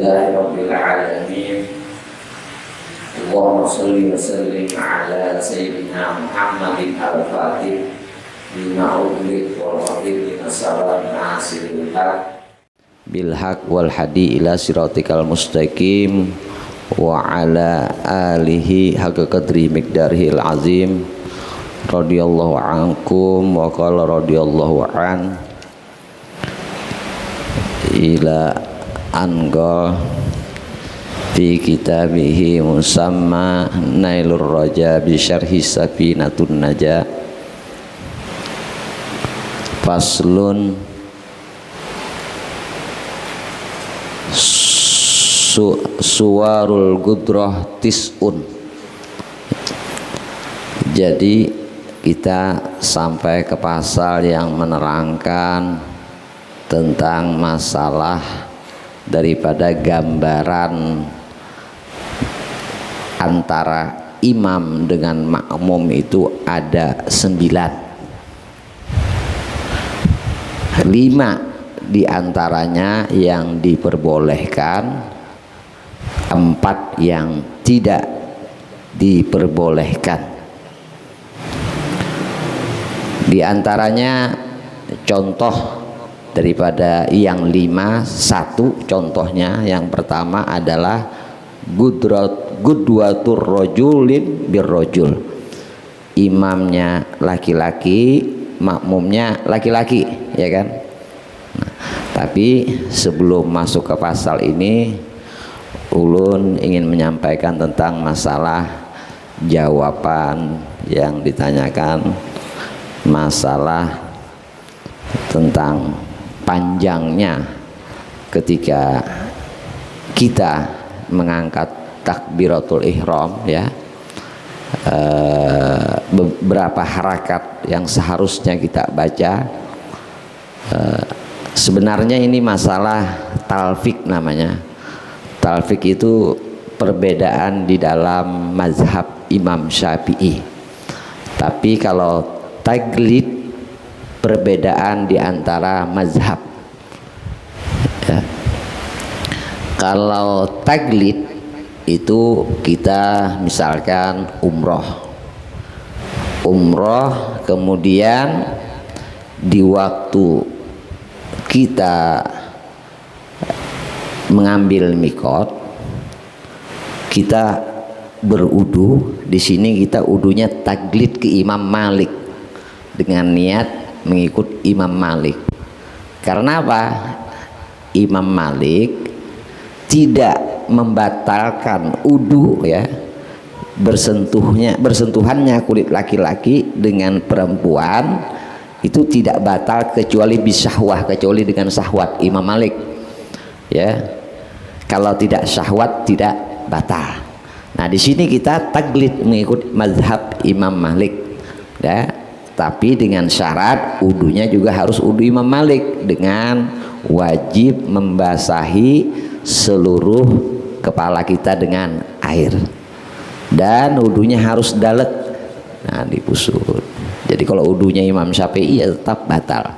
Rabbil alamin. Allahumma shalli wa sallim ala sayyidina Muhammadin al-Fatih lima ughliq wal khatib lima sabaq nasiril haq bil haq wal hadi ila siratikal mustaqim wa ala alihi haqqa qadri miqdarihil azim. Radhiyallahu ankum wa qala radhiyallahu an ila angol fi kitabihi musamma Nailur Raja bi syarhi Safinatun Najah. Faslun suwarul gudrah tis'un. Jadi kita sampai ke pasal yang menerangkan tentang masalah daripada gambaran antara imam dengan makmum itu ada 9. 5 diantaranya yang diperbolehkan, 4 yang tidak diperbolehkan. Di antaranya contoh daripada yang 5, 1 contohnya yang pertama adalah gudwatur rajulin birrajul. Imamnya laki-laki, makmumnya laki-laki, ya kan? Nah, tapi sebelum masuk ke pasal ini, ulun ingin menyampaikan tentang masalah jawaban yang ditanyakan, masalah tentang panjangnya ketika kita mengangkat takbiratul ihram, ya, beberapa harakat yang seharusnya kita baca. Sebenarnya ini masalah talfik namanya. Talfik itu perbedaan di dalam mazhab Imam Syafi'i. Tapi kalau taglid perbedaan di antara mazhab, ya. Kalau taglid itu kita misalkan umroh kemudian di waktu kita mengambil mikot kita berudu. Di sini kita udunya taglid ke Imam Malik dengan niat mengikut Imam Malik. Karena apa? Imam Malik tidak membatalkan udu, ya, bersentuhannya kulit laki-laki dengan perempuan itu tidak batal kecuali bisyahwah, kecuali dengan syahwat Imam Malik, ya. Kalau tidak syahwat tidak batal. Nah, di sini kita taglid mengikut mazhab Imam Malik, ya. Tapi dengan syarat udunya juga harus udu Imam Malik dengan wajib membasahi seluruh kepala kita dengan air dan udunya harus dalet, nah, dipusut. Jadi kalau udunya Imam Syafi'i ya tetap batal,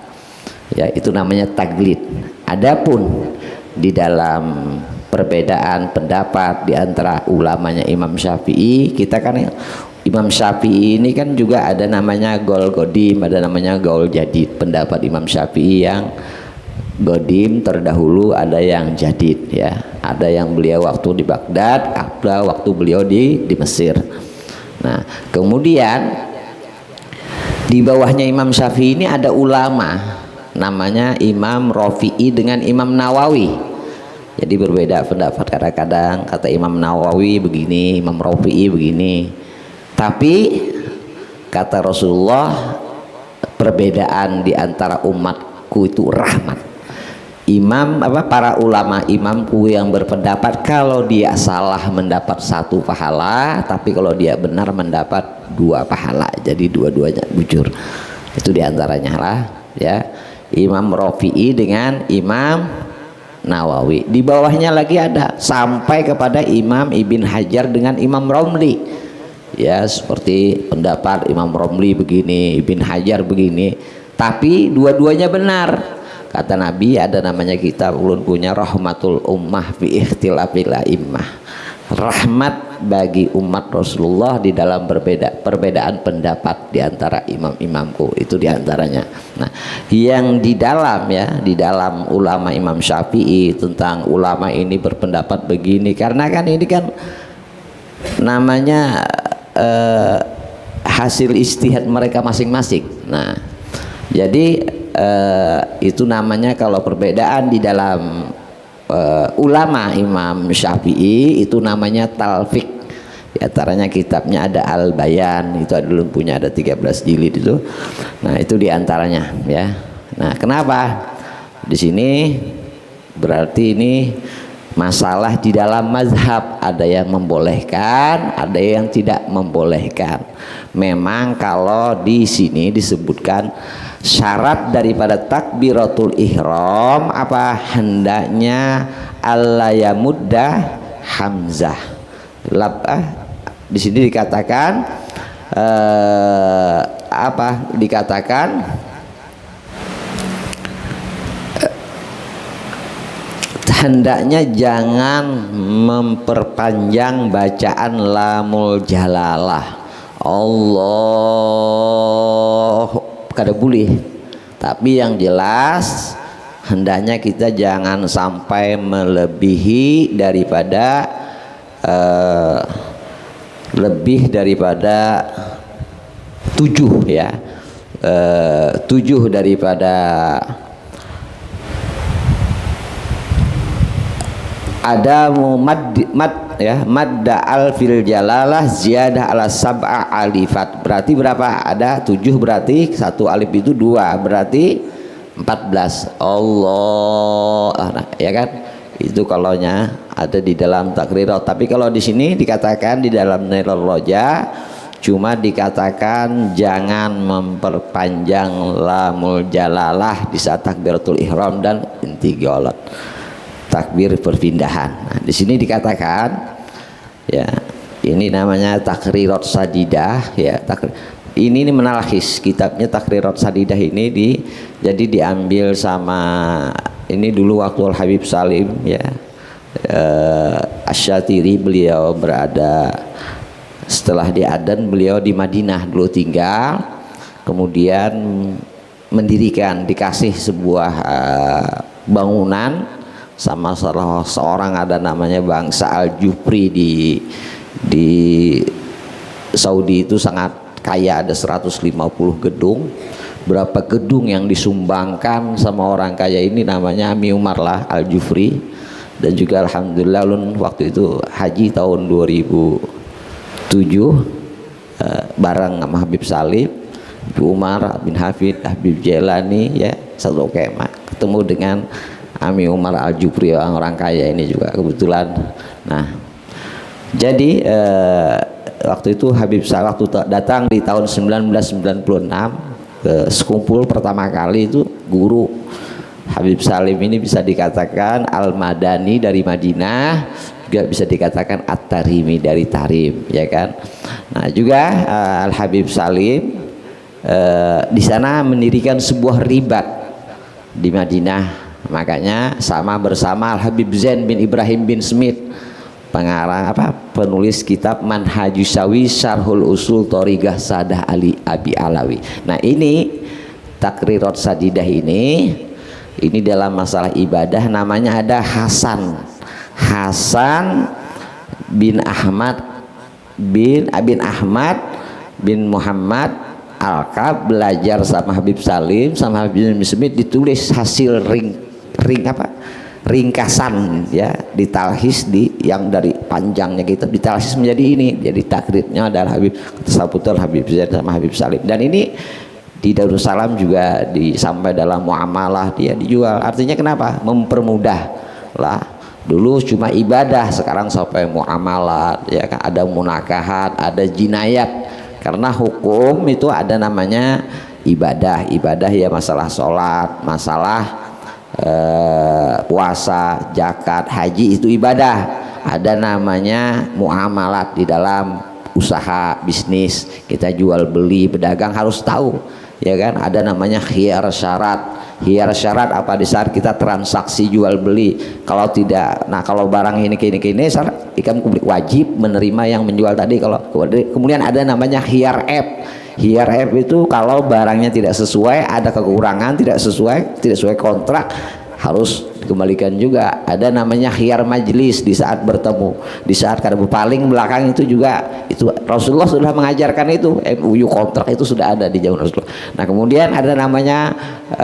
ya, itu namanya taglid. Adapun di dalam perbedaan pendapat di antara ulamanya Imam Syafi'i, kita kan Imam Syafi'i ini kan juga ada namanya gaul godim, ada namanya gaul jadid. Pendapat Imam Syafi'i yang godim terdahulu, ada yang jadid, ya. Ada yang beliau waktu di Baghdad, ada waktu beliau di Mesir. Nah, kemudian di bawahnya Imam Syafi'i ini ada ulama namanya Imam Rafi'i dengan Imam Nawawi. Jadi berbeda pendapat, kadang-kadang kata Imam Nawawi begini, Imam Rafi'i begini. Tapi kata Rasulullah, perbedaan di antara umatku itu rahmat. Para ulama imamku yang berpendapat kalau dia salah mendapat 1 pahala, tapi kalau dia benar mendapat 2 pahala. Jadi dua-duanya bujur. Itu diantaranya lah, ya, Imam Rafi'i dengan Imam Nawawi. Di bawahnya lagi ada sampai kepada Imam Ibn Hajar dengan Imam Romli. Ya, seperti pendapat Imam Romli begini, Ibn Hajar begini, tapi dua-duanya benar. Kata Nabi ada namanya kitab ulun punya, Rahmatul Ummah fi Ikhtilafil A'immah, rahmat bagi umat Rasulullah di dalam perbedaan pendapat di antara imam-imamku, itu diantaranya. Nah, yang di dalam ya, di dalam ulama Imam Syafi'i tentang ulama ini berpendapat begini, karena kan ini kan namanya hasil ijtihad mereka masing-masing. Nah, jadi itu namanya kalau perbedaan di dalam ulama Imam Syafi'i itu namanya talfik. Di antaranya kitabnya ada Al-Bayan, itu dulu punya, ada 13 jilid itu. Nah, itu di antaranya ya. Nah, kenapa di sini berarti ini masalah di dalam mazhab, ada yang membolehkan, ada yang tidak membolehkan. Memang kalau di sini disebutkan syarat daripada takbiratul ihram apa, hendaknya alla yamudda hamzah. Di sini dikatakan apa? Dikatakan hendaknya jangan memperpanjang bacaan lamul jalalah. Allah kada boleh, tapi yang jelas hendaknya kita jangan sampai melebihi daripada lebih daripada 7 ya, 7 daripada ada mad ya, madda al fil jalalah ziyadah ala sab'a alifat, berarti berapa? Ada 7, berarti 1 alif itu 2, berarti 14. Allah, nah, ya kan, itu kalaunya ada di dalam takrirat. Tapi kalau di sini dikatakan di dalam Nailul Roja cuma dikatakan jangan memperpanjang lamul jalalah di saat takbiratul ihram dan inti golat, takbir perpindahan. Nah, di sini dikatakan ya, ini namanya takrirat sadidah ya. Ini menalahis kitabnya takrirat sadidah ini jadi diambil sama ini dulu waktu Al Habib Salim ya, Asy-Syatiri, beliau berada setelah di Aden, beliau di Madinah dulu tinggal, kemudian mendirikan, dikasih sebuah bangunan sama salah seorang, ada namanya bangsa Al-Jufri di Saudi, itu sangat kaya, ada 150 gedung. Berapa gedung yang disumbangkan sama orang kaya ini, namanya Ami Umar lah Al-Jufri. Dan juga alhamdulillah ulun waktu itu haji tahun 2007 bareng sama Habib Salim, Umar bin Hafid, Habib Jelani ya, satu kemah, ketemu dengan Ami Umar Al-Jufri, orang kaya ini juga kebetulan. Nah, jadi waktu itu Habib Salim waktu datang di tahun 1996 ke sekumpul pertama kali, itu guru Habib Salim ini bisa dikatakan Al-Madani dari Madinah, juga bisa dikatakan At-Tarimi dari Tarim ya kan. Nah, juga Al-Habib Salim di sana mendirikan sebuah ribat di Madinah. Makanya bersama Al-Habib Zain bin Ibrahim bin Smith, pengarang penulis kitab Manhajus Syawi Syarhul Usul Thoriqah Sadah Ali Abi Alawi. Nah, ini takrirat sadidah ini dalam masalah ibadah namanya ada Hasan bin Ahmad bin Muhammad Al-Kab, belajar sama Habib Salim sama Habib Smith, ditulis hasil ringkasan ya, ditalhis yang dari panjangnya gitu, ditalhis menjadi ini, jadi takrirnya adalah Habib Saputar, Habib Zaid sama Habib Salim. Dan ini di Darussalam juga sampai dalam muamalah dia dijual. Artinya kenapa? Mempermudah lah. Dulu cuma ibadah, sekarang sampai muamalah ya kan, ada munakahat, ada jinayat. Karena hukum itu ada namanya ibadah ya, masalah sholat, masalah puasa, zakat, haji itu ibadah. Ada namanya muamalat di dalam usaha bisnis, kita jual beli, pedagang harus tahu ya kan. Ada namanya khiyar syarat, Hiar syarat apa di saat kita transaksi jual beli. Kalau tidak, nah kalau barang ini syarat ikan publik wajib menerima yang menjual tadi. Kalau kemudian ada namanya hiar F. Hiar F itu kalau barangnya tidak sesuai, ada kekurangan, tidak sesuai kontrak, harus dikembalikan juga. Ada namanya khiyar majlis di saat bertemu, di saat kada berpaling belakang, itu juga itu Rasulullah sudah mengajarkan itu. MOU kontrak itu sudah ada di zaman Rasulullah. Nah kemudian ada namanya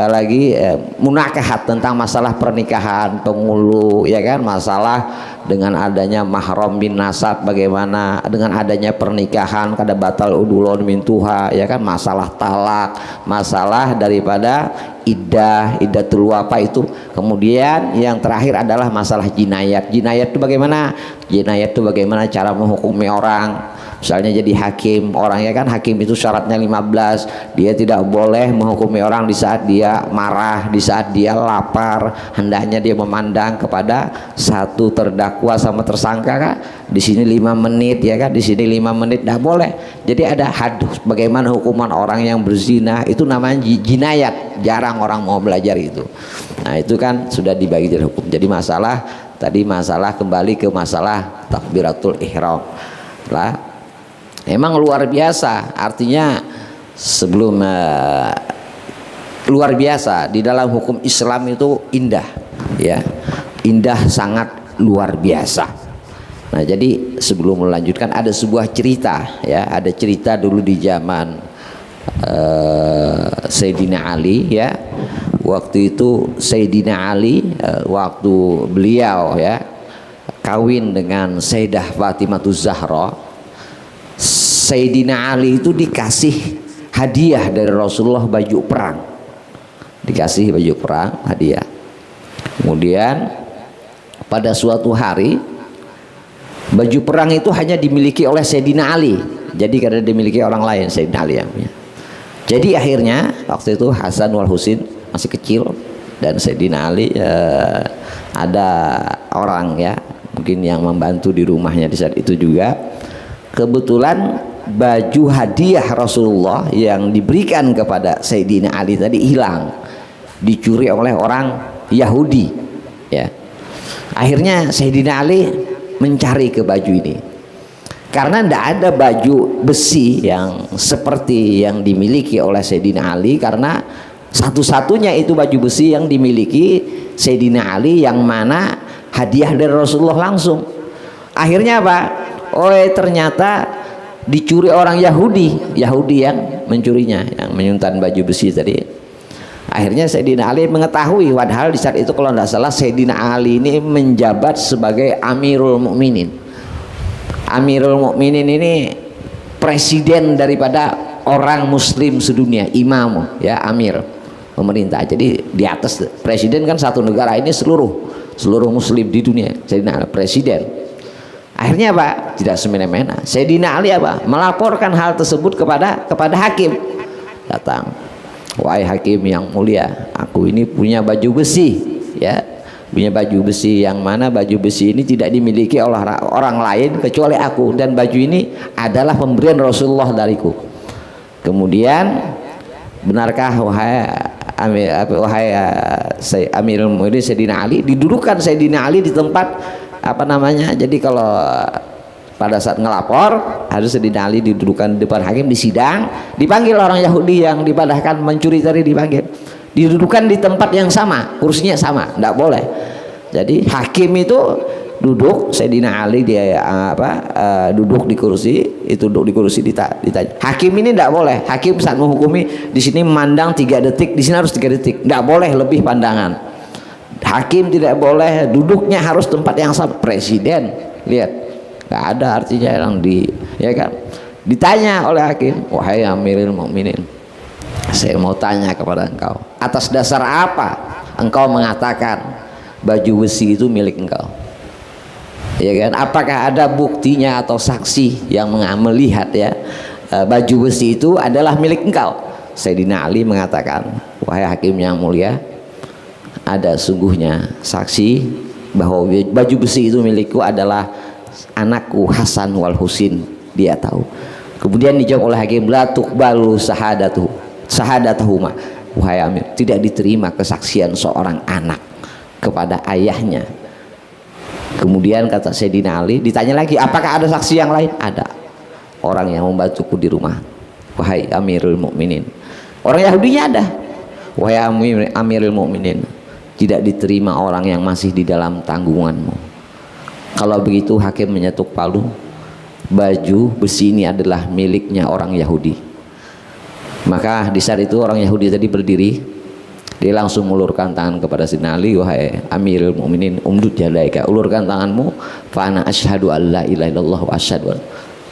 lagi munakahat, tentang masalah pernikahan penghulu, ya kan, masalah dengan adanya mahram bin nasab, bagaimana dengan adanya pernikahan kada batal udulon min tuha, ya kan, masalah talak, masalah daripada iddatul wafa itu. Kemudian yang terakhir adalah masalah jinayat. Jinayat itu bagaimana? Jinayat itu bagaimana cara menghukumi orang. Misalnya jadi hakim, orang, ya kan, hakim itu syaratnya 15. Dia tidak boleh menghukumi orang di saat dia marah, di saat dia lapar. Hendaknya dia memandang kepada satu terdakwa sama tersangka, kan? Di sini 5 menit, ya kan, di sini 5 menit, tidak boleh. Jadi ada hadus bagaimana hukuman orang yang berzina, itu namanya jinayat. Jarang orang mau belajar itu. Nah itu kan sudah dibagi dari hukum. Jadi masalah tadi, masalah kembali ke masalah takbiratul ihram lah. Emang luar biasa, artinya sebelum luar biasa di dalam hukum Islam itu indah, ya, indah, sangat luar biasa. Nah jadi sebelum melanjutkan ada sebuah cerita, ya, ada cerita dulu di zaman Sayyidina Ali, ya. Waktu itu Sayyidina Ali waktu beliau, ya, kawin dengan Sayyidah Fatimahuz Zahra, Sayyidina Ali itu dikasih hadiah dari Rasulullah baju perang, dikasih baju perang hadiah. Kemudian pada suatu hari baju perang itu hanya dimiliki oleh Sayyidina Ali, jadi kada dimiliki orang lain, Sayyidina Ali yang punya. Jadi akhirnya waktu itu Hasan wal Husin masih kecil, dan Sayyidina Ali ada orang, ya, mungkin yang membantu di rumahnya di saat itu juga. Kebetulan baju hadiah Rasulullah yang diberikan kepada Sayyidina Ali tadi hilang, dicuri oleh orang Yahudi, ya. Akhirnya Sayyidina Ali mencari ke baju ini, karena tidak ada baju besi yang seperti yang dimiliki oleh Sayyidina Ali, karena satu-satunya itu baju besi yang dimiliki Sayyidina Ali yang mana hadiah dari Rasulullah langsung. Akhirnya apa? Oh, ternyata dicuri orang Yahudi yang mencurinya, yang menyuntan baju besi tadi. Akhirnya Sayyidina Ali mengetahui, padahal di saat itu kalau tidak salah Sayyidina Ali ini menjabat sebagai Amirul Mukminin. Amirul Mukminin ini presiden daripada orang Muslim sedunia, imam, ya, amir, pemerintah. Jadi di atas presiden kan satu negara ini seluruh Muslim di dunia. Sayyidina Ali presiden. Akhirnya apa? Tidak semena-mena. Sayyidina Ali apa? Melaporkan hal tersebut kepada hakim. Datang, wahai hakim yang mulia, aku ini punya baju besi, ya, punya baju besi yang mana baju besi ini tidak dimiliki oleh orang lain kecuali aku, dan baju ini adalah pemberian Rasulullah dariku. Kemudian, benarkah wahai Amirul Mukminin Sayyidina Ali? Didudukkan Sayyidina Ali di tempat apa namanya, jadi kalau pada saat ngelapor harus Sayyidina Ali didudukkan di depan hakim di sidang, dipanggil orang Yahudi yang dipadahkan mencuri tadi, dipanggil, didudukkan di tempat yang sama, kursinya sama, tidak boleh. Jadi hakim itu duduk, Sayyidina Ali dia duduk di kursi itu, ditanya. Hakim ini tidak boleh, hakim saat menghukumi di sini memandang 3 detik, di sini harus 3 detik, tidak boleh lebih pandangan. Hakim tidak boleh, duduknya harus tempat yang sama. Presiden, lihat, nggak ada artinya yang ya kan. Ditanya oleh hakim, wahai Amirul Mukminin, saya mau tanya kepada engkau, atas dasar apa engkau mengatakan baju besi itu milik engkau? Ya kan? Apakah ada buktinya atau saksi yang melihat, ya, baju besi itu adalah milik engkau? Sayyidina Ali mengatakan, wahai hakim yang mulia, ada sungguhnya saksi bahwa baju besi itu milikku adalah anakku Hasan wal Husin, dia tahu. Kemudian dijawab oleh hakim, la tuqbalu sahadatuhuma, wahai Amir, tidak diterima kesaksian seorang anak kepada ayahnya. Kemudian kata Sayyidina Ali, ditanya lagi, apakah ada saksi yang lain? Ada, orang yang membantuku di rumah, wahai Amirul Mukminin. Orang Yahudinya ada, wahai Amirul Mukminin, tidak diterima orang yang masih di dalam tanggunganmu. Kalau begitu hakim menyetuk palu, baju besi ini adalah miliknya orang Yahudi. Maka di saat itu orang Yahudi tadi berdiri, dia langsung mengulurkan tangan kepada Sayyidina Ali, wahai Amirul Mukminin, umdud yadaika, ulurkan tanganmu, fa ana asyhadu an la ilaha illallah wa asyhadu.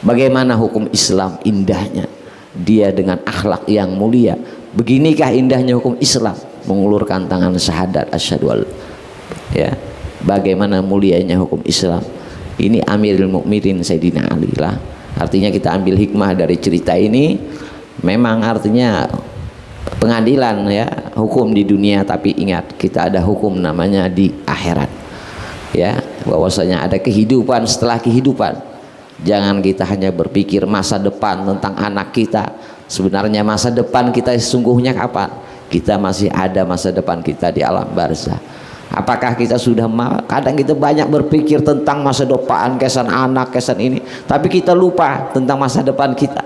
Bagaimana hukum Islam indahnya, dia dengan akhlak yang mulia. Beginikah indahnya hukum Islam, mengulurkan tangan syahadat asyhadu an, ya, bagaimana mulianya hukum Islam. Ini Amirul Mukminin Sayyidina Ali lah. Artinya kita ambil hikmah dari cerita ini, memang artinya pengadilan ya, hukum di dunia, tapi ingat kita ada hukum namanya di akhirat ya, bahwasanya ada kehidupan setelah kehidupan. Jangan kita hanya berpikir masa depan tentang anak kita. Sebenarnya masa depan kita sesungguhnya kapan? Kita masih ada masa depan kita di alam barzah. Apakah kita sudah kadang kita banyak berpikir tentang masa depan, kesan anak, kesan ini, tapi kita lupa tentang masa depan kita,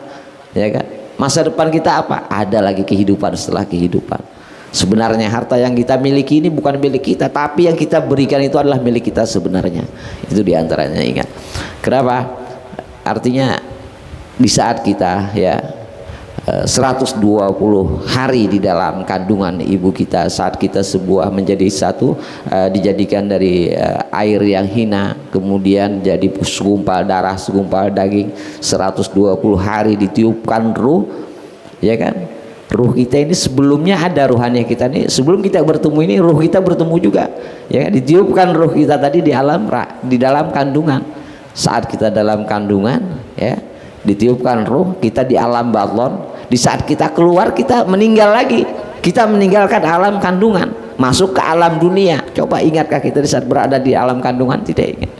ya kan? Masa depan kita apa? Ada lagi kehidupan setelah kehidupan. Sebenarnya harta yang kita miliki ini bukan milik kita, tapi yang kita berikan itu adalah milik kita sebenarnya. Itu diantaranya, ingat. Kenapa? Artinya di saat kita ya 120 hari di dalam kandungan ibu kita, saat kita sebuah menjadi satu, dijadikan dari air yang hina, kemudian jadi segumpal darah, segumpal daging, 120 hari ditiupkan ruh, ya kan? Ruh kita ini sebelumnya ada ruhannya kita nih, sebelum kita bertemu ini ruh kita bertemu juga, ya kan? Ditiupkan ruh kita tadi di dalam kandungan. Saat kita dalam kandungan ya, ditiupkan ruh kita di alam batin. Di saat kita keluar kita meninggal lagi, kita meninggalkan alam kandungan, masuk ke alam dunia. Coba ingatkah kita di saat berada di alam kandungan? Tidak ingat.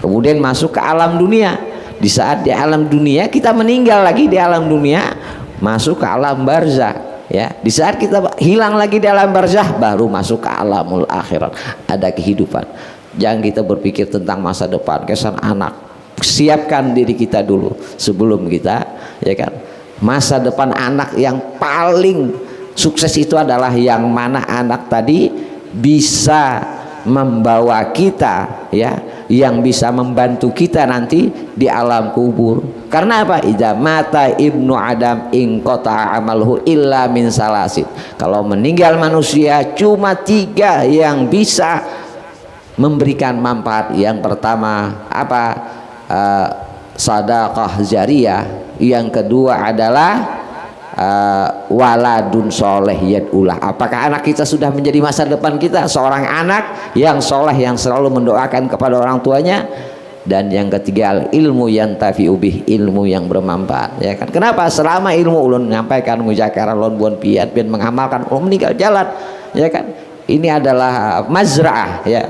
Kemudian masuk ke alam dunia. Di saat di alam dunia kita meninggal lagi di alam dunia, masuk ke alam barzah ya. Di saat kita hilang lagi di alam barzah, baru masuk ke alamul akhirat, ada kehidupan. Jangan kita berpikir tentang masa depan, kesan anak. Siapkan diri kita dulu sebelum kita, ya kan? Masa depan anak yang paling sukses itu adalah yang mana anak tadi bisa membawa kita ya, yang bisa membantu kita nanti di alam kubur. Karena apa? Idza mata ibnu adam in qata amalhu illa min salasin. Kalau meninggal manusia cuma 3 yang bisa memberikan manfaat. Yang pertama apa? Sadaqah jariyah. Yang kedua adalah waladun soleh yad'ulah. Apakah anak kita sudah menjadi masa depan kita? Seorang anak yang soleh, yang selalu mendoakan kepada orang tuanya. Dan yang ketiga, ilmu yang tafi'ubih, ilmu yang bermanfaat, ya kan? Kenapa? Selama ilmu ulun menyampaikan mujakarah lon buon piat dan mengamalkan, ulun meninggal jalan, ya kan? Ini adalah mazra'ah ya.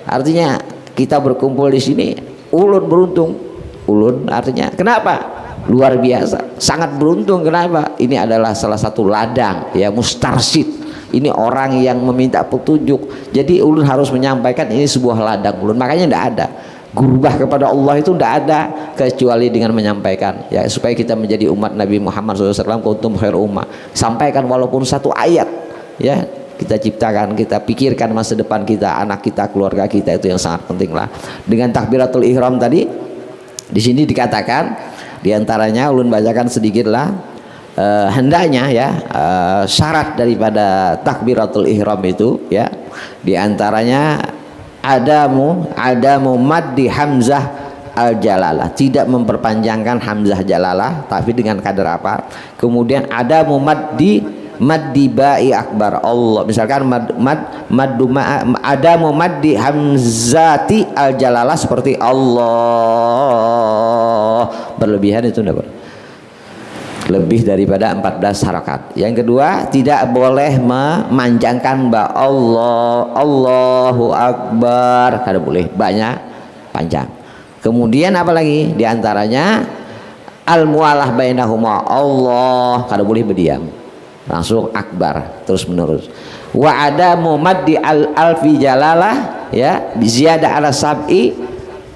Artinya kita berkumpul di sini, ulun beruntung. Ulun artinya kenapa? Luar biasa, sangat beruntung. Kenapa? Ini adalah salah satu ladang ya, mustarsyid. Ini orang yang meminta petunjuk. Jadi ulun harus menyampaikan ini sebuah ladang ulun. Makanya tidak ada gurubah kepada Allah, itu tidak ada kecuali dengan menyampaikan ya, supaya kita menjadi umat Nabi Muhammad SAW, kuntum khair ummah. Sampaikan walaupun satu ayat ya, kita ciptakan, kita pikirkan masa depan kita, anak kita, keluarga kita, itu yang sangat penting lah. Dengan takbiratul ihram tadi di sini dikatakan, diantaranya ulun bacakan sedikit lah, hendaknya ya syarat daripada takbiratul ihram itu ya, diantaranya adamu maddi hamzah al jalalah, tidak memperpanjangkan hamzah jalalah tapi dengan kadar apa. Kemudian adamu maddi ba'i akbar Allah, misalkan adamu maddi hamzati al jalalah seperti Allah, berlebihan itu enggak boleh, lebih daripada 14 harakat. Yang kedua, tidak boleh memanjangkan ba Allah, Allahu akbar, kada boleh banyak panjang. Kemudian apalagi diantaranya al mualah bainahuma, Allah kada boleh berdiam langsung akbar terus menerus. Wa ada mumaddi alfi jalalah ya ziyada ala sab'i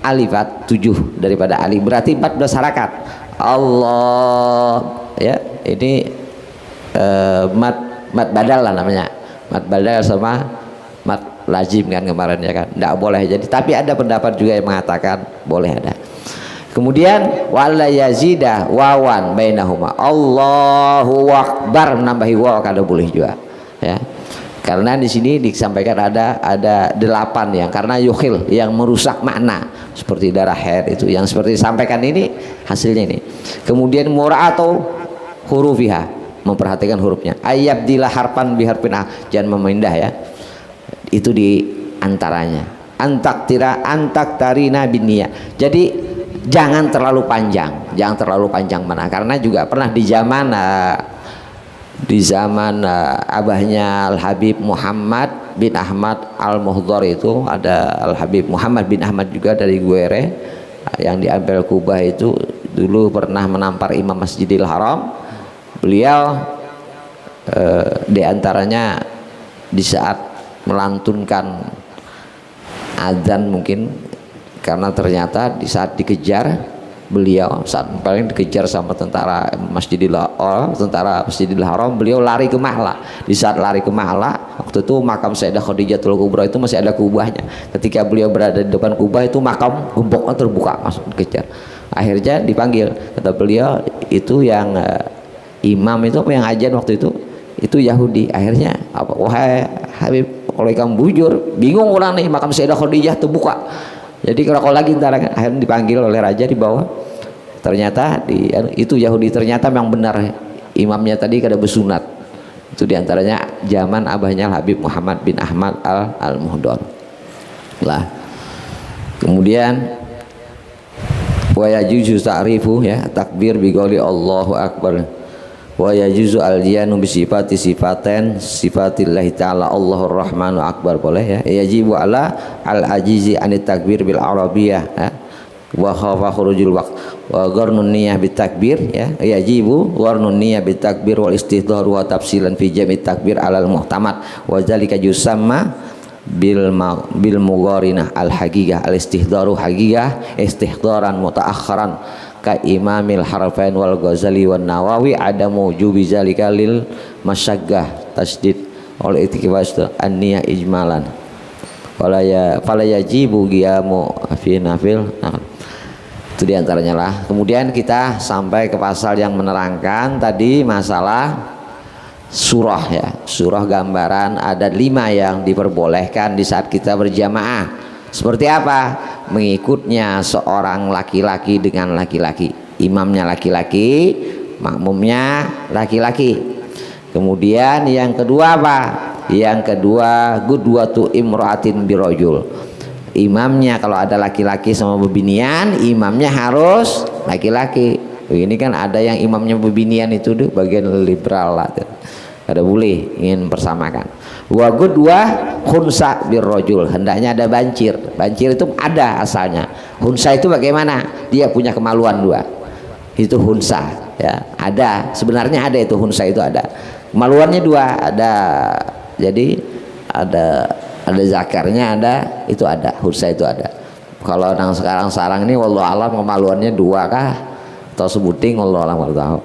alifat 7 daripada alif berarti 14 harakat. Allah ya ini mat badal lah namanya, mat badal sama mat lazim kan kemarin ya kan, tidak boleh. Jadi tapi ada pendapat juga yang mengatakan boleh ada. Kemudian wala yazida wawan bainahuma, Allahu akbar menambahi waw kada boleh juga ya, karena di sini disampaikan ada 8 yang karena yukhil yang merusak makna seperti darah haid itu yang seperti disampaikan ini hasilnya ini. Kemudian mura'atu hurufiha, memperhatikan hurufnya, ayyabdila harpan biharfin, jangan memindah ya, itu di antaranya. Antak tarina binia, jadi jangan terlalu panjang mana, karena juga pernah di zaman abahnya Al Habib Muhammad bin Ahmad Al Muhdhar itu ada Al Habib Muhammad bin Ahmad juga dari Guere yang diambil Kubah itu dulu pernah menampar Imam Masjidil Haram. Beliau diantaranya di saat melantunkan azan mungkin, karena ternyata di saat dikejar beliau saat paling dikejar sama tentara Masjidil Haram, beliau lari ke Ma'la. Di saat lari ke Ma'la waktu itu makam Sayyidah Khadijatul Kubra itu masih ada kubahnya. Ketika beliau berada di depan kubah itu makam gemboknya terbuka masuk dikejar. Akhirnya dipanggil, kata beliau itu yang imam itu apa yang ajan waktu itu Yahudi. Akhirnya apa, wahai Habib kalau kamu bujur bingung orang nih, makam Sayyidah Khadijah terbuka. Jadi kalau lagi ntar akhirnya dipanggil oleh raja di bawah. Ternyata itu Yahudi, ternyata memang benar imamnya tadi kada bersunat. Itu diantaranya zaman abahnya Habib Muhammad bin Ahmad al Muhdhar. Lah. Kemudian wa yajuzu ta'rifu ya takbir bi qouli Allahu akbar. Wa yajuzu al-jiyanu bi sifati sifaten sifatillahi ta'ala Allahur Rahmanu akbar, boleh ya. Yajibu ala al-ajizi anit takbir bil arabiyah ya. Wa khafa khurujul waqt wa gharnun niyyah bit takbir ya. Yajibu gharnun niyyah bit takbir wal istihdhar wa tafsilan fi jam'i takbir alal muhtamad wa zalika yusamma bil mugharinah al haqiqah al istihdharu haqiqah istihdharan mutaakhiran ka imamil harfain wal Ghazali wan Nawawi ada wujubi zalika lil masyaggah tasdid oleh itikwas an-niyah ijmalan fala yajibu qiyamu fi nafil. Nah, itu diantaranya lah. Kemudian kita sampai ke pasal yang menerangkan tadi masalah surah ya, surah gambaran ada 5 yang diperbolehkan di saat kita berjamaah. Seperti apa? Mengikutnya seorang laki-laki dengan laki-laki, imamnya laki-laki, makmumnya laki-laki. Kemudian yang kedua apa? Yang kedua gudwatu imra'atin birajul, imamnya kalau ada laki-laki sama bebinian, imamnya harus laki-laki. Ini kan ada yang imamnya bebinian itu tuh bagian liberal lah, ada boleh ingin persamakan. Wa gudwa khunsa birrajul, hendaknya ada bancir. Bancir itu ada asalnya. Khunsa itu bagaimana? Dia punya kemaluan 2. Itu khunsa ya. Ada, sebenarnya ada itu khunsa itu ada. Kemaluannya 2 ada. Jadi ada zakarnya ada, itu ada. Khunsa itu ada. Kalau yang sekarang ini wallahu alam kemaluannya 2 kah atau sebuting wallahu alam tahu.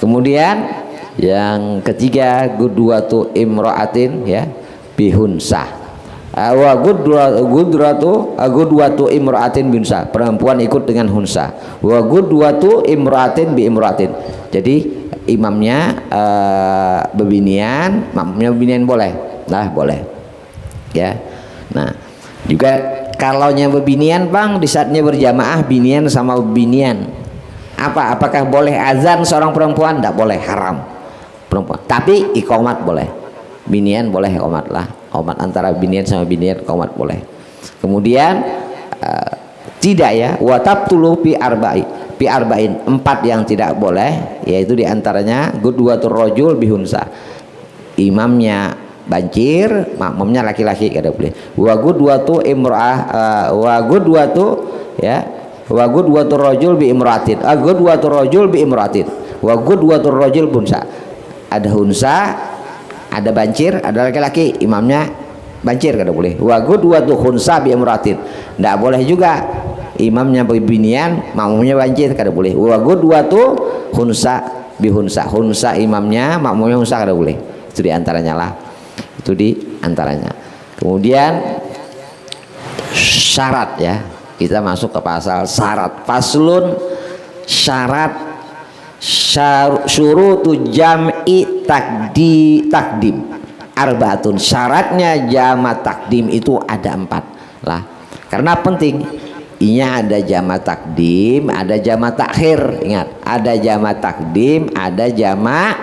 Kemudian yang ketiga gudwatu imra'atin ya bihunsa. Wa gudwatu imra'atin bihunsa, perempuan ikut dengan hunsa. Wa gudwatu imra'atin bi imra'atin. Jadi imamnya bebinian, makmumnya bebinian boleh. Nah, boleh. Ya. Nah, juga kalaunya bebinian Bang di saatnya berjamaah binian sama bebinian. Apakah boleh azan seorang perempuan? Tidak boleh, haram. Perempuan, tapi iqamat boleh. Binian boleh iqamat lah, iqamat antara binian sama binian iqamat boleh. Kemudian tidak ya, wa tabtulu fi arba'in 4 yang tidak boleh, yaitu diantaranya gudwatur rajul bihunsa, imamnya bancir, makmumnya laki-laki kada boleh. Wa gudwatu imra'ah wa gudwatu ya wa gudwatur rajul bi imra'atin, gudwatur rajul bi imra'atin wa gudwatur rajul bunsa. ada hunsa, ada bancir, ada laki-laki, imamnya bancir kada boleh. Wa gudwatu hunsa bi imratin, ndak boleh juga imamnya bibinian, makmumnya bancir, kada boleh. Wa gudwatu hunsa bi hunsa, hunsa imamnya, makmumnya hunsa, kada boleh. Itu diantaranya lah, itu diantaranya. Kemudian syarat ya, kita masuk ke pasal syarat. Faslun syarat syurutu jam'i takdim arbaatun. Syaratnya jama' takdim itu ada 4 lah, karena penting. Inya ada jama' takdim, ada jama' takhir. Ingat, ada jama' takdim, ada jama'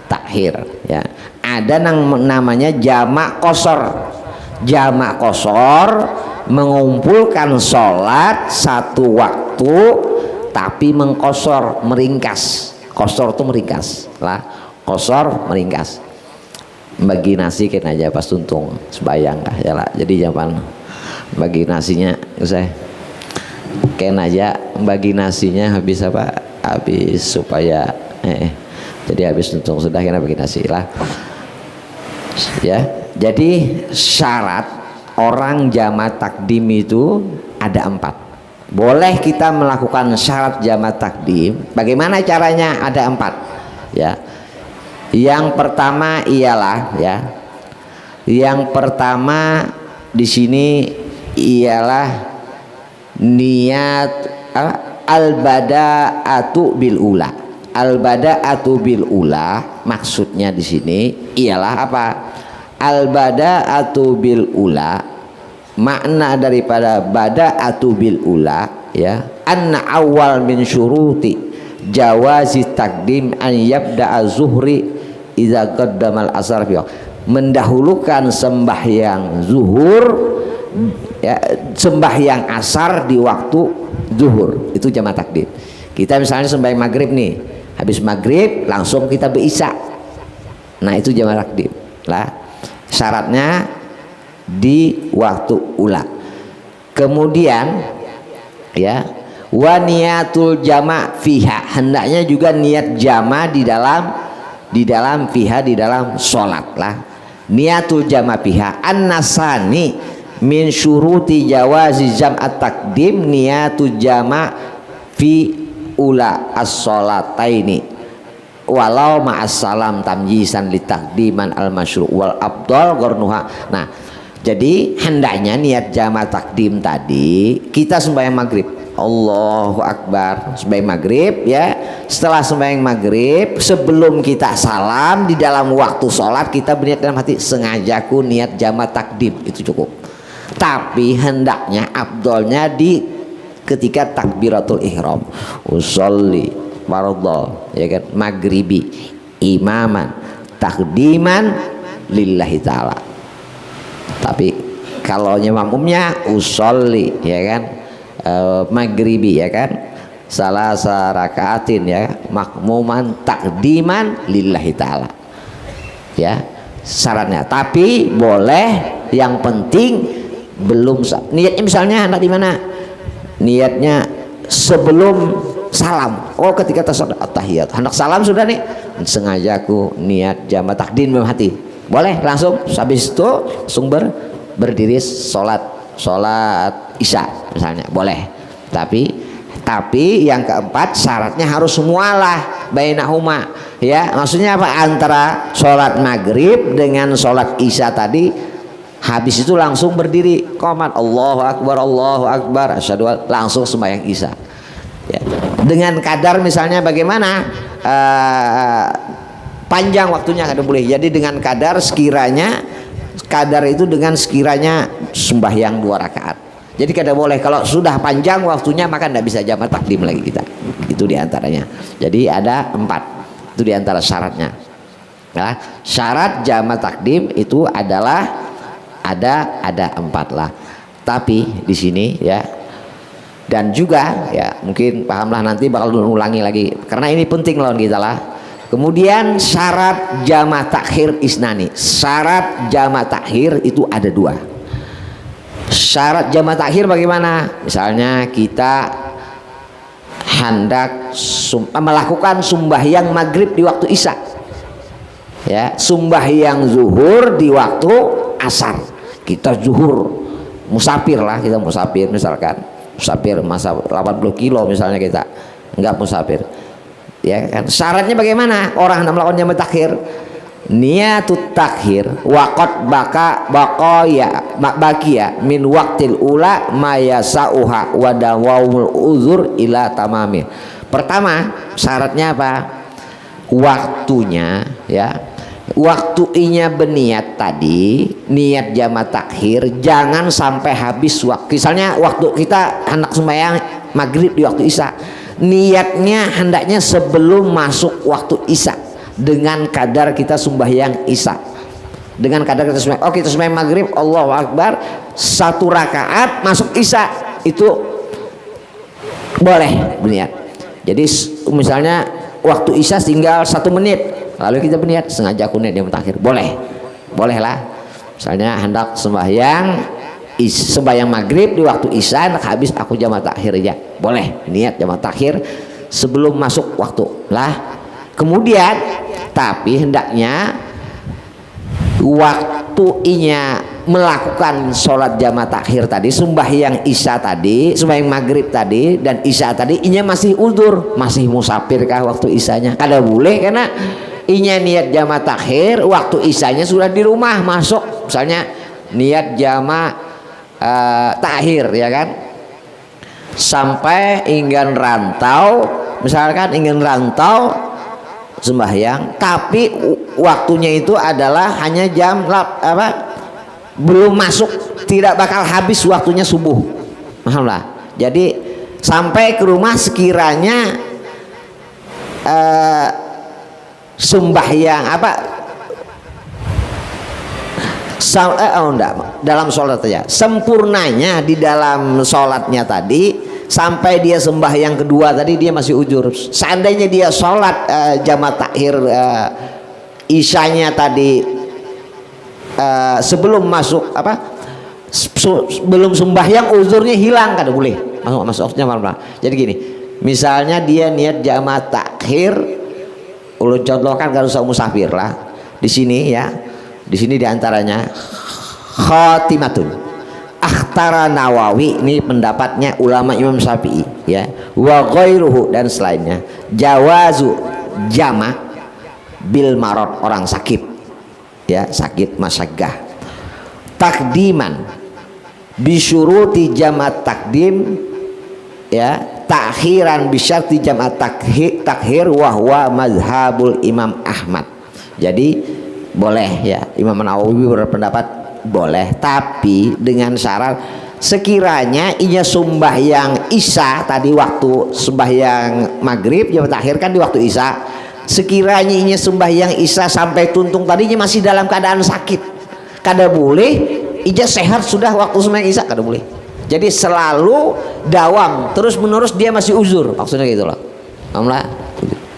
takhir ya. Ada namanya jama' qashar. Jama' qashar mengumpulkan sholat satu waktu tapi mengkosor, meringkas. Kosor itu meringkas lah, kosor meringkas. Bagi nasi kan aja pas tuntung sebayang kah ya lah. Jadi jangan bagi nasinya usai ken aja, bagi nasinya habis apa, habis supaya jadi habis tuntung sudah kena bagi nasi lah ya. Jadi syarat orang jama' takdim itu ada 4. Boleh kita melakukan syarat jama' takdim. Bagaimana caranya? Ada 4 ya. Yang pertama ialah ya, yang pertama di sini ialah niat al-bada'atu bil ula. Al-bada'atu bil ula maksudnya di sini ialah apa? Al-bada'atu bil ula, makna daripada bada'atu bil ula ya, anna awal min syuruti jawazi takdim an yabda'a zuhri idza qaddama al-asar fi, mendahulukan sembahyang zuhur ya, sembahyang asar di waktu zuhur, itu jama' takdim. Kita misalnya sembahyang maghrib nih, habis maghrib langsung kita berisya, nah itu jama' takdim lah. Syaratnya di waktu ula. Kemudian ya, wa niyatul jama' fiha, hendaknya juga niat jama' di dalam fiha, di dalam sholat lah. Niatul jama' fiha an-nasani min syuruti jawazi jam'at takdim niatul jama' fi ula as-sholataini walau ma'as salam tamjisan li takdiman al-masyru' wal abdal gornuha. Nah, jadi hendaknya niat jama' takdim tadi kita sembahyang maghrib, Allahu Akbar, sembahyang maghrib ya. Setelah sembahyang maghrib, sebelum kita salam di dalam waktu sholat kita berniat dalam hati, sengajaku niat jama' takdim, itu cukup. Tapi hendaknya abdolnya di ketika takbiratul ihram, usolli fardhu ya kan, maghribi imaman takdiman lillahi ta'ala. Tapi kalau makmumnya usolli ya kan, maghribi ya kan, salasa rakaatin ya, makmuman takdiman lillahi ta'ala ya syaratnya. Tapi boleh, yang penting belum niatnya, misalnya hendak di mana niatnya sebelum salam, oh ketika tasawuf at-tahiyat hendak salam sudah nih, sengaja aku niat jama' takdim dalam hati, boleh langsung habis itu langsung berdiri sholat isya misalnya, boleh. Tapi yang keempat syaratnya harus semualah bainahuma ya, maksudnya apa, antara sholat maghrib dengan sholat isya tadi, habis itu langsung berdiri qomat Allahu Akbar asyhadu, langsung sembahyang isya ya. Dengan kadar misalnya bagaimana panjang waktunya kada boleh. Jadi dengan kadar sekiranya, kadar itu dengan sekiranya sembahyang 2 rakaat. Jadi kada boleh kalau sudah panjang waktunya maka tidak bisa jama' takdim lagi kita. Itu diantaranya. Jadi ada 4. Itu diantara syaratnya. Nah, syarat jama' takdim itu adalah ada 4 lah. Tapi di sini ya, dan juga ya mungkin pahamlah, nanti bakal ulangi lagi karena ini penting lawan kita lah. Kemudian syarat jama' takhir isnani. Syarat jama' takhir itu ada 2. Syarat jama' takhir bagaimana? Misalnya kita hendak melakukan sembahyang maghrib di waktu isya ya, sembahyang zuhur di waktu asar. Kita zuhur musafir lah, kita musafir misalkan, musafir masa 80 kilo misalnya, kita enggak musafir, ya kan. Syaratnya bagaimana orang hendak melakukan jamak takhir? Niatut takhir waqat baqiya min waqtil ula mayasauha wa dawamul uzur ila tamami. Pertama syaratnya apa? Waktunya, ya, waktunya berniat tadi, niat jamak takhir jangan sampai habis waktu. Misalnya waktu kita hendak sembahyang maghrib di waktu isya, niatnya hendaknya sebelum masuk waktu isya, dengan kadar kita sembahyang isya, dengan kadar kita sembahyang, kita sembahyang maghrib Allahu Akbar 1 rakaat masuk isya, itu boleh berniat. Jadi misalnya waktu isya tinggal 1 menit, lalu kita berniat sengaja aku niat jamak takhir, boleh lah. Misalnya hendak sembahyang maghrib di waktu isya, hendak habis aku jamak takhir aja, boleh niat jamak takhir sebelum masuk waktu lah. Kemudian tapi hendaknya waktunya melakukan sholat jamak takhir tadi, sembahyang isya tadi, sembahyang maghrib tadi dan isya tadi, inya masih uzur, masih musafir kah waktu isyanya, kada boleh, karena inya niat jamak takhir waktu isyanya sudah di rumah masuk. Misalnya niat jamak takhir, ya kan, sampai ingin rantau, misalkan ingin rantau sembahyang, tapi waktunya itu adalah hanya jam belum masuk, tidak bakal habis waktunya subuh, alhamdulillah. Jadi sampai ke rumah sekiranya sembahyang dalam sholat saja, sempurnanya di dalam sholatnya tadi, sampai dia sembahyang kedua tadi dia masih ujur. Seandainya dia sholat jamak takhir isyanya tadi sebelum masuk belum sembahyang, uzurnya hilang, kada boleh masuknya malam. Jadi gini, misalnya dia niat jamak takhir, ulun contohkan, kada usah musafir lah, di sini ya, di sini diantaranya khatimatun Akhtara Nawawi, ini pendapatnya ulama Imam Syafi'i, ya, wa ghairuhu, dan selainnya, jawazu jama bil marad, orang sakit, ya, sakit masyaggah, takdiman bisyuruti jamat takdim, ya, takhiran bisyarti jamat takhir wa huwa mazhabul Imam Ahmad. Jadi boleh, ya, Imam Nawawi berpendapat boleh, tapi dengan syarat sekiranya inya sembahyang isya tadi waktu sembahyang maghrib jamak takhir kan di waktu isya, sekiranya inya sembahyang isya sampai tuntung tadinya masih dalam keadaan sakit, kada boleh. Inya sehat sudah waktu sembahyang isya, kada boleh. Jadi selalu dawam terus menerus dia masih uzur, maksudnya gitu loh, alhamdulillah.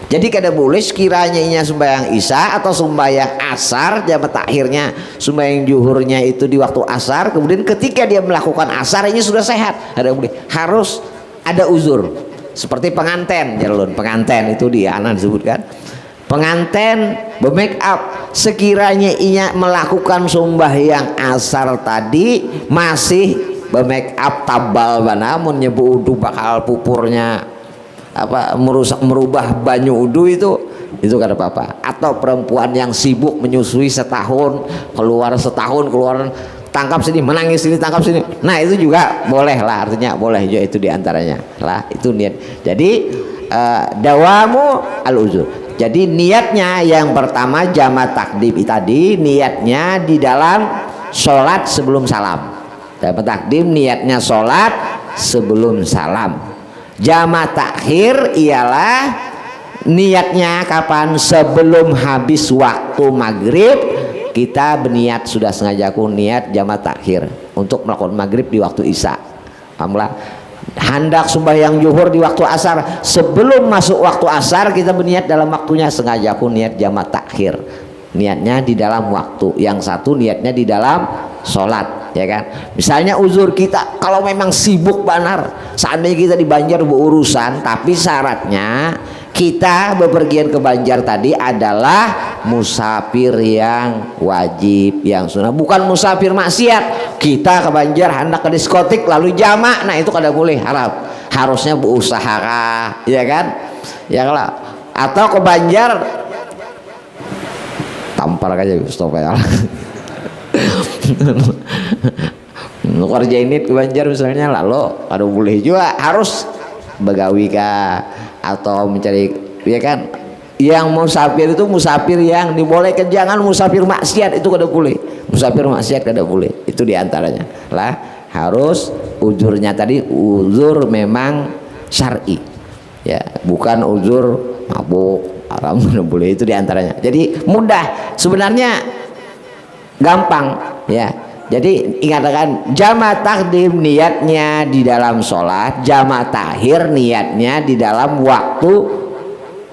Jadi kada boleh sekiranya inya sembahyang isya atau sembahyang asar jamak takhirnya, sembahyang juhurnya itu di waktu asar, kemudian ketika dia melakukan asar ini sudah sehat, kada boleh, harus ada uzur. Seperti penganten, jalun penganten itu dia anak disebutkan, penganten be-make up, sekiranya inya melakukan sembahyang asar tadi masih be-make up tabal namun nyebu udu bakal pupurnya merubah banyu udu, itu kada apa-apa. Atau perempuan yang sibuk menyusui setahun keluar tangkap sini menangis sini tangkap sini, nah itu juga boleh lah, artinya boleh juga itu diantaranya lah, itu niat. Jadi dawamu al-uzur. Jadi niatnya yang pertama jamak takdim tadi, niatnya di dalam sholat sebelum salam. Jamak takdim niatnya sholat sebelum salam. Jamak takhir ialah niatnya kapan? Sebelum habis waktu maghrib kita berniat, sudah sengaja aku niat jamak takhir untuk melakukan maghrib di waktu isya, alhamdulillah. Hendak sembahyang zuhur di waktu asar, sebelum masuk waktu asar kita berniat dalam waktunya, sengaja aku niat jamak takhir, niatnya di dalam waktu, yang satu niatnya di dalam sholat, ya kan. Misalnya uzur kita, kalau memang sibuk benar, seandainya kita di Banjar berurusan, tapi syaratnya kita bepergian ke Banjar tadi adalah musafir yang wajib, yang sunnah, bukan musafir maksiat. Kita ke Banjar hendak ke diskotik lalu jamak, nah itu kada boleh, haram. Harusnya berusaha, ya kan? Ya kalau atau ke Banjar tampar aja stop ya. Kerja ini ke Banjar misalnya, lalu ada boleh juga harus begawi kah atau mencari, ya kan? Yang musafir itu musafir yang dibolehkan, jangan musafir maksiat, itu kada boleh. Musafir maksiat kada boleh. Itu diantaranya lah, harus uzurnya tadi uzur memang syar'i, ya, bukan uzur mabuk haram, kada boleh. Itu diantaranya. Jadi mudah sebenarnya, gampang ya. Jadi ingatkan, jama' takdim niatnya di dalam sholat, jama' takhir niatnya di dalam waktu,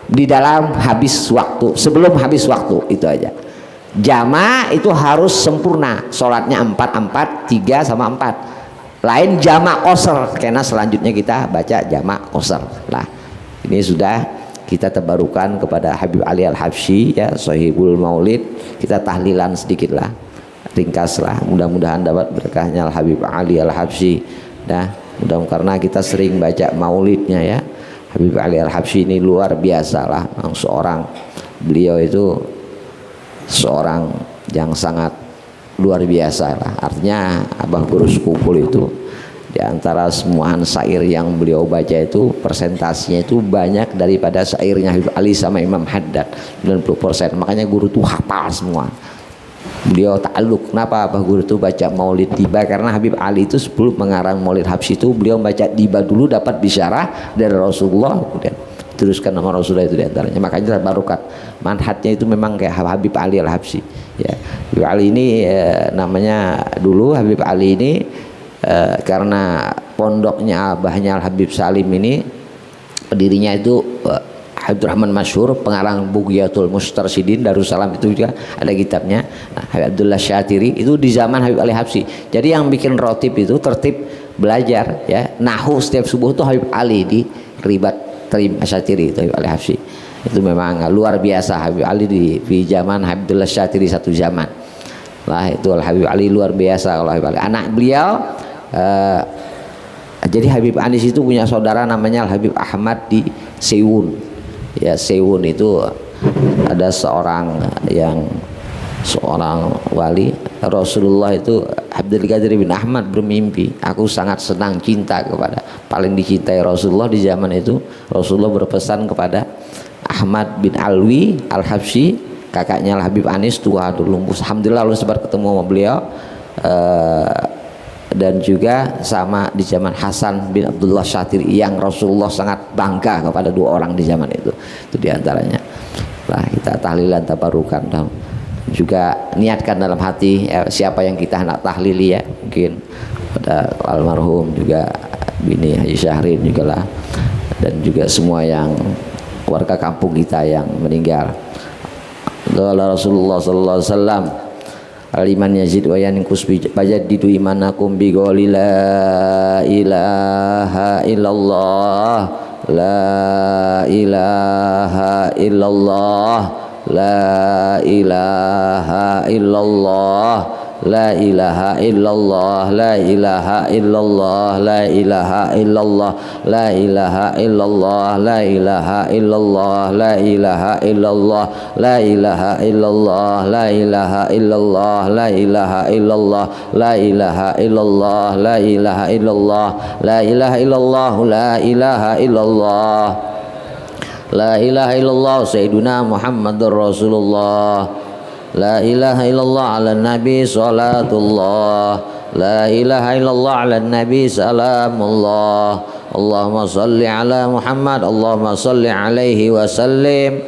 di dalam habis waktu, sebelum habis waktu, itu aja. Jama' itu harus sempurna, sholatnya 4 3 sama 4. Lain jama' qasar, karena selanjutnya kita baca jama' qasar. Nah, ini sudah kita tabarukan kepada Habib Ali Al-Habsyi, ya, Sahibul Maulid. Kita tahlilan sedikit lah, ringkaslah, mudah-mudahan dapat berkahnya Habib Ali Al-Habsyi. Nah, mudah, karena kita sering baca maulidnya, ya, Habib Ali Al-Habsyi ini luar biasa lah, seorang, beliau itu seorang yang sangat luar biasa lah. Artinya Abah Guru Sekupul itu di antara semua syair yang beliau baca itu persentasinya itu banyak daripada syairnya Habib Ali sama Imam Haddad, 90%. Makanya guru tuh hafal semua. Beliau ta'aluk, kenapa Abah Guru itu baca maulid tiba, karena Habib Ali itu sebelum mengarang maulid Habsyi itu beliau baca tiba dulu, dapat bisyarah dari Rasulullah, kemudian teruskan nama Rasulullah, itu diantaranya. Makanya barukat manhajnya itu memang kayak Habib Ali Al-Habsyi, ya. Habib Ali ini namanya dulu Habib Ali ini karena pondoknya abahnya Al-Habib Salim ini, pendirinya itu Habib Rahman Masyhur, pengarang Bughyatul Mustarsyidin Darussalam, itu juga ada kitabnya. Nah, Habib Abdullah Syatiri itu di zaman Habib Ali Habsyi. Jadi yang bikin rotib itu tertib belajar, ya, nahu setiap subuh itu Habib Ali di Ribat Trim Syatiri, itu Habib Ali Habsyi. Itu memang luar biasa Habib Ali di zaman Habib Abdullah Syatiri satu zaman. Lah itu Habib Ali luar biasa kalau Habib Ali. Anak beliau jadi Habib Anis itu punya saudara namanya Habib Ahmad di Sewun. Ya, Sewun itu ada seorang wali Rasulullah itu, Abdul Qadir bin Ahmad bermimpi, aku sangat senang cinta kepada paling dicintai Rasulullah di zaman itu. Rasulullah berpesan kepada Ahmad bin Alwi Al-Habsyi, kakaknya Habib Anis, tua dulu. Alhamdulillah lu sempat ketemu sama beliau, dan juga sama di zaman Hasan bin Abdullah Syatiri yang Rasulullah sangat bangga kepada dua orang di zaman itu diantaranya. Lah kita tahlilan tabarukan, dan juga niatkan dalam hati, siapa yang kita hendak tahlili, ya, mungkin pada almarhum juga bini Haji Syahrin juga lah, dan juga semua yang warga kampung kita yang meninggal. Rasulullah sallallahu alaihi wasallam, aliman yazid wa yanqus bajadidu imanakum bi qouli la ilaha illallah, la ilaha illallah, la ilaha illallah, la ilaha illallah, la ilaha illallah, la ilaha illallah, la ilaha illallah, la ilaha illallah, la ilaha illallah, la ilaha illallah, la ilaha illallah, la ilaha illallah, la ilaha illallah, la ilaha illallah, la ilaha illallah, la ilaha illallah, la ilaha illallah, sayyiduna Muhammadur Rasulullah. La ilaha illallah ala nabi salatullah, la ilaha illallah ala nabi salamullah. Allahumma salli ala Muhammad, Allahumma salli alaihi wa sallim,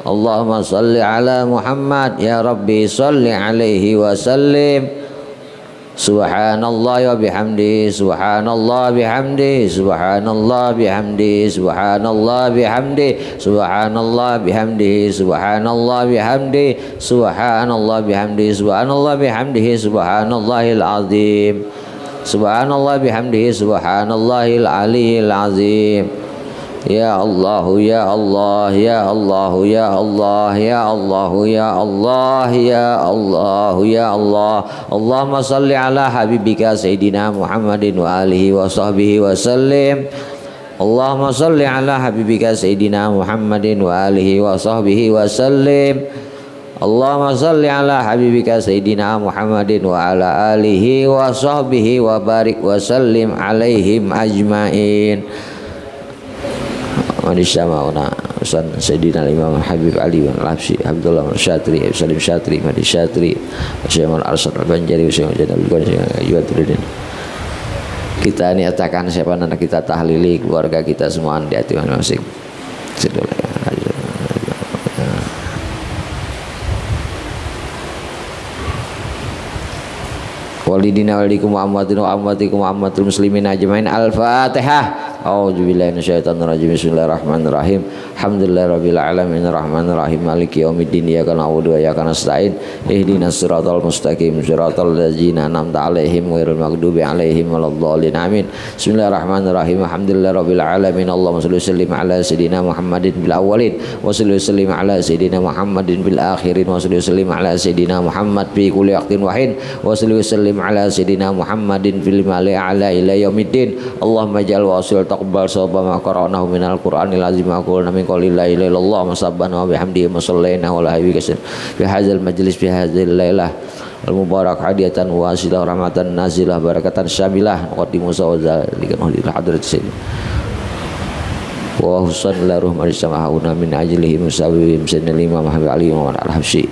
Allahumma salli ala Muhammad, ya Rabbi salli alaihi wa sallim. Subhanallah wa bihamdi, subhanallah bihamdi, subhanallah bihamdi, subhanallah bihamdi, subhanallah bihamdi, subhanallah bihamdi, subhanallah bihamdi, subhanallah bihamdihi, subhanallahil azim, subhanallah bihamdihi, subhanallahil aliyil azim. Ya Allah ya Allah ya Allah ya Allah ya Allah ya Allah ya Allah ya Allah. Allahumma salli ala habibika sayyidina Muhammadin wa alihi wa sahbihi wa sallim. Allahumma salli ala habibika sayyidina Muhammadin wa alihi wa sahbihi wa sallim. Allahumma salli ala habibika sayyidina Muhammadin wa ala alihi wa sahbihi wa barik wa sallim alaihim ajmain. Manisamauna sayyidina Imam Habib Ali bin Al-Habsyi Abdullah bin Syatri Salim Syatri Madi Syatri Syaikhul Arsad Al-Banjari kita niatakan siapa anak kita tahlili keluarga kita semua di hati masing-masing. Walidina walikum wa amwatina wa amwatikum wa amwatul muslimin ajmain. Al-Fatihah. A'udzubillahi minasyaitonir rajim. Bismillahirrahmanirrahim. Alhamdulillahirabbil alamin arrahmanir rahim maliki yaumiddin iyyaka na'budu wa iyyaka nasta'in ihdinas siratal mustaqim siratal ladzina an'amta 'alaihim ghairil maghdubi 'alaihim waladdallin amin. Bismillahirrahmanirrahim. Alhamdulillahirabbil alamin. Allahumma shalli wa sallim ala sayidina Muhammadin bil awwalin wa shalli wa sallim ala sayidina Muhammadin bil akhirin wa shalli wa sallim ala sayidina Muhammad fi kulli waqtin wa hin wa shalli wa sallim ala sayidina Muhammadin fil mali a'la ila yaumiddin. Allahumma ja'al wasil taqabbal sawaba ma qara'nahu minal qur'anil azim wa qulna min qawli la ilaha illallah wa sabbana wa bihamdihi wa sallayna wa la ilaha fi hadzal majlis fi hadzal lailah al mubarak hadiyatan wasilah rahmatan nazilah barakatan syamilah qaddimu sawzalikan hadil hadrat sayyid wa husan la ruhman samauna min ajlihi musawwim sayyidina Imam Habib Ali wa Al-Habsyi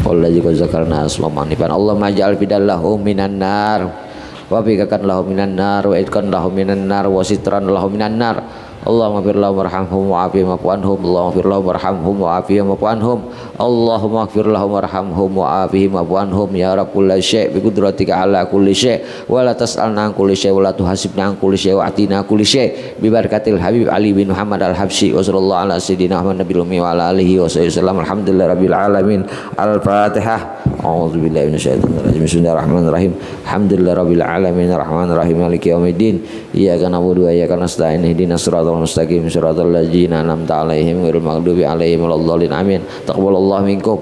wallazi zakarna asma manifan. Allahumma ja'al fidallahu minan nar wa bikakan lahu minan nar wa idkan lahu minan nar wa sitran lahu minan nar. Allahumma fir lahum warhamhum wa afihim wa anhum. Allahumma fir lahum warhamhum wa afihim wa anhum. Allahumma fir lahum warhamhum wa afihim wa anhum ya rabbul syai' bi qudratika ala kulli syai' wa la tas'alna an kulli syai' wa la tuhasibna an kulli syai' wa atina kulli syai' bi barakatil habib Ali bin Muhammad Al-Habsyi wa sallallahu ala sayyidina Muhammad nabiyil ummi wa ala alihi wa sallam. Alhamdulillahirabbil alamin. Al-Fatihah. A'udzubillahi minasyaitonir rajim. Bismillahirrahmanirrahim. Alhamdulillahirabbil alamin arrahmanir rahim maliki yaumiddin iyyaka na'budu wa iyyaka nasta'in ihdinas siratal mustaqim siratal ladzina an'amta 'alaihim ghairil maghdubi 'alaihim waladdallin amin. Taqabbalallahu minkum.